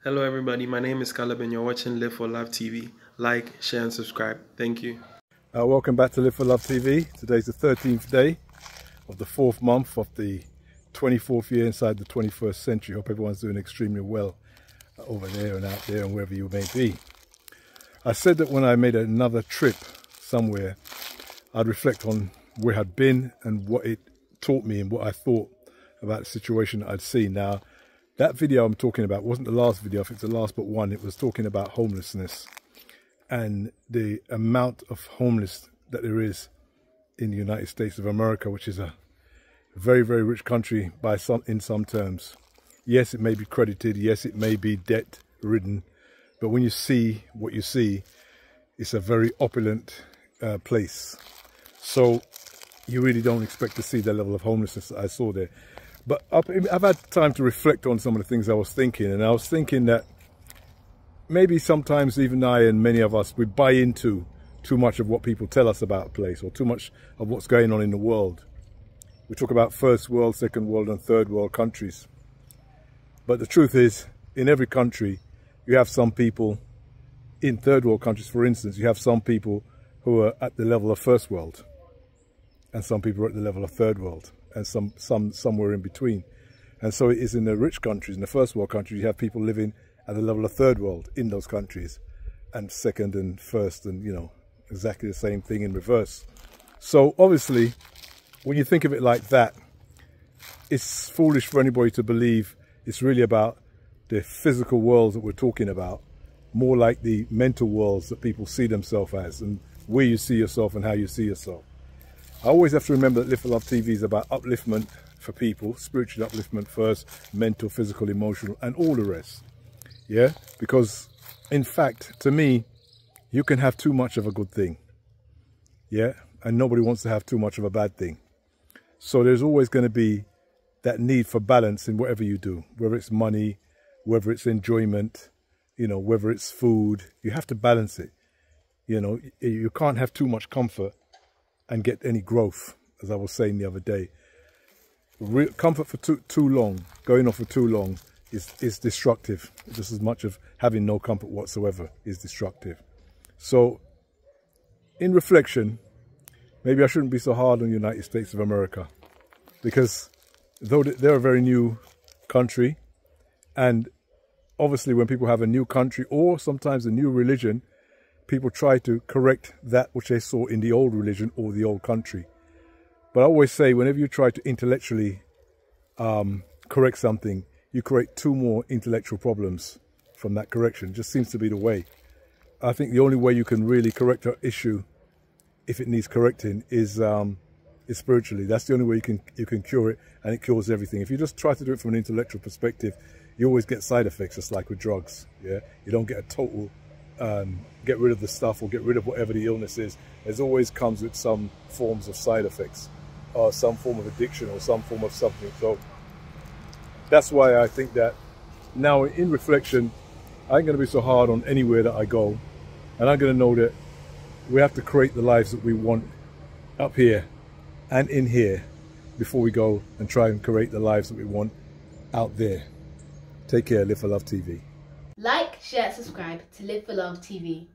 Hello everybody, my name is Caleb and you're watching Live for Love TV. Like, share and subscribe. Thank you. Welcome back to Live for Love TV. Today's the 13th day of the 4th month of the 24th year inside the 21st century. Hope everyone's doing extremely well over there and out there and wherever you may be. I said that when I made another trip somewhere, I'd reflect on where I'd been and what it taught me and what I thought about the situation that I'd seen. Now, that video I'm talking about wasn't the last video, I think it's the last but one. It was talking about homelessness and the amount of homeless that there is in the United States of America, which is a very, very rich country in some terms. Yes, it may be credited, yes, it may be debt-ridden, but when you see what you see, it's a very opulent place. So you really don't expect to see the level of homelessness that I saw there. But I've had time to reflect on some of the things I was thinking, and I was thinking that maybe sometimes even I and many of us, we buy into too much of what people tell us about a place, or too much of what's going on in the world. We talk about first world, second world and third world countries. But the truth is, in every country, you have some people, in third world countries for instance, you have some people who are at the level of first world, and some people are at the level of third world, and somewhere in between. And so it is in the rich countries, in the first world countries, you have people living at the level of third world in those countries, and second and first, and you know, exactly the same thing in reverse. So obviously, when you think of it like that, it's foolish for anybody to believe it's really about the physical worlds that we're talking about, more like the mental worlds that people see themselves as, and where you see yourself and how you see yourself. I always have to remember that Live for Love TV is about upliftment for people, spiritual upliftment first, mental, physical, emotional, and all the rest. Yeah, because in fact, to me, you can have too much of a good thing. Yeah, and nobody wants to have too much of a bad thing. So there's always going to be that need for balance in whatever you do, whether it's money, whether it's enjoyment, you know, whether it's food. You have to balance it. You know, you can't have too much comfort and get any growth, as I was saying the other day. Comfort for too long, going off for too long, is destructive. Just as much of having no comfort whatsoever is destructive. So, in reflection, maybe I shouldn't be so hard on the United States of America, because though they're a very new country, and obviously when people have a new country or sometimes a new religion, people try to correct that which they saw in the old religion or the old country. But I always say, whenever you try to intellectually correct something, you create two more intellectual problems from that correction. It just seems to be the way. I think the only way you can really correct an issue, if it needs correcting, is spiritually. That's the only way you can cure it, and it cures everything. If you just try to do it from an intellectual perspective, you always get side effects, just like with drugs. Yeah, you don't get a total get rid of the stuff or get rid of whatever the illness is. It always comes with some forms of side effects, or some form of addiction, or some form of something. So that's why I think that now, in reflection, I ain't going to be so hard on anywhere that I go, and I'm going to know that we have to create the lives that we want up here and in here before we go and try and create the lives that we want out there. Take care. Live for Love TV. Like, share, subscribe to Live for Love TV.